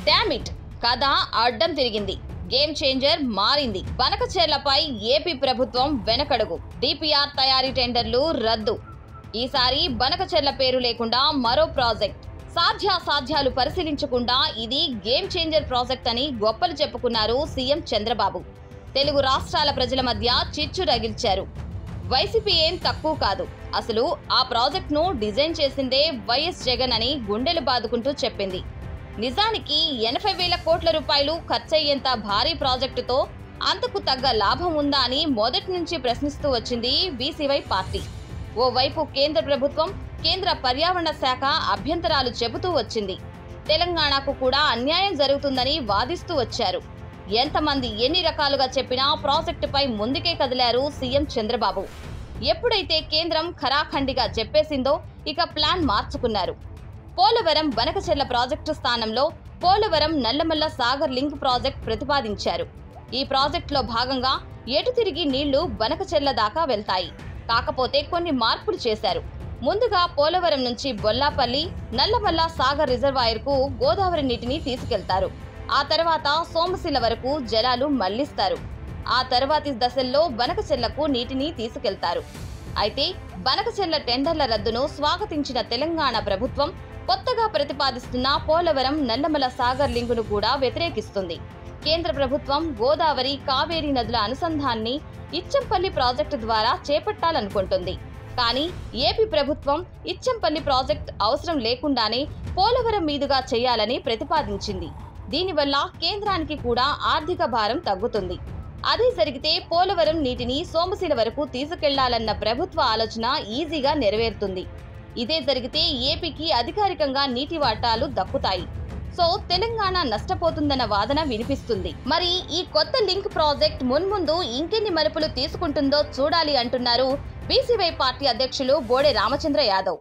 Damn it కథ అడ్డం తిరిగింది. గేమ్ చేంజర్ మారింది. బనకచెర్లపై ఏపీ ప్రభుత్వం వెనకడుగు. డిపిఆర్ తయారీ టెండర్లు రద్దు. ఈసారి బనకచెర్ల పేరు లేకుండా మరో ప్రాజెక్ట్. సాధ్యాసాధ్యాలు పరిశీలించకుండా ఇది గేమ్ చేంజర్ ప్రాజెక్ట్ అని గొప్పలు చెప్పుకున్నారు సీఎం చంద్రబాబు. తెలుగు రాష్ట్రాల ప్రజల మధ్య చిచ్చు రగిల్చారు. వైసీపీ ఏం తక్కువ కాదు. అసలు ఆ ప్రాజెక్ట్ను డిజైన్ చేసిందే వైఎస్ జగన్ అని గుండెలు బాదుకుంటూ చెప్పింది. నిజానికి 80,000 కోట్ల రూపాయలు ఖర్చయ్యేంత భారీ ప్రాజెక్టుతో అంతకు తగ్గ లాభం ఉందా అని మొదటి నుంచి ప్రశ్నిస్తూ వచ్చింది బీసీవై పార్టీ. ఓవైపు కేంద్ర ప్రభుత్వం, కేంద్ర పర్యావరణ శాఖ అభ్యంతరాలు చెబుతూ వచ్చింది. తెలంగాణకు కూడా అన్యాయం జరుగుతుందని వాదిస్తూ వచ్చారు. ఎంతమంది ఎన్ని రకాలుగా చెప్పినా ప్రాజెక్టుపై ముందుకే కదిలారు సీఎం చంద్రబాబు. ఎప్పుడైతే కేంద్రం ఖరాఖండిగా చెప్పేసిందో ఇక ప్లాన్ మార్చుకున్నారు. పోలవరం బనకచెర్ల ప్రాజెక్టు స్థానంలో పోలవరం నల్లమల్ల సాగర్ లింక్ ప్రాజెక్ట్ ప్రతిపాదించారు. ఈ ప్రాజెక్టులో భాగంగా ఎటు తిరిగి నీళ్లు బనకచెర్ల దాకా వెళ్తాయి. కాకపోతే కొన్ని మార్పులు చేశారు. ముందుగా పోలవరం నుంచి బొల్లాపల్లి, నల్లమల్ల సాగర్ రిజర్వాయర్కు గోదావరి నీటిని తీసుకెళ్తారు. ఆ తర్వాత సోమశిల వరకు జలాలు మళ్లిస్తారు. ఆ తర్వాతి దశల్లో బనకచెర్లకు నీటిని తీసుకెళ్తారు. అయితే బనకచెర్ల టెండర్ల రద్దును స్వాగతించిన తెలంగాణ ప్రభుత్వం కొత్తగా ప్రతిపాదిస్తున్న పోలవరం నల్లమల సాగర్ లింకును కూడా వ్యతిరేకిస్తుంది. కేంద్ర ప్రభుత్వం గోదావరి, కావేరీ నదుల అనుసంధాన్ని ఇచ్చంపల్లి ప్రాజెక్టు ద్వారా చేపట్టాలనుకుంటుంది. కానీ ఏపీ ప్రభుత్వం ఇచ్చంపల్లి ప్రాజెక్ట్ అవసరం లేకుండానే పోలవరం మీదుగా చేయాలని ప్రతిపాదించింది. దీనివల్ల కేంద్రానికి కూడా ఆర్థిక భారం తగ్గుతుంది. అదే జరిగితే పోలవరం నీటిని సోమశిల వరకు తీసుకెళ్లాలన్న ప్రభుత్వ ఆలోచన ఈజీగా నెరవేరుతుంది. ఇదే జరిగితే ఏపీకి అధికారికంగా నీటి వాటాలు దక్కుతాయి. సో తెలంగాణ నష్టపోతుందన్న వాదన వినిపిస్తుంది. మరి ఈ కొత్త లింక్ ప్రాజెక్ట్ మున్ముందు ఇంకెన్ని మలుపులు తీసుకుంటుందో చూడాలి అంటున్నారు బీసీవై పార్టీ అధ్యక్షులు బోడే రామచంద్ర యాదవ్.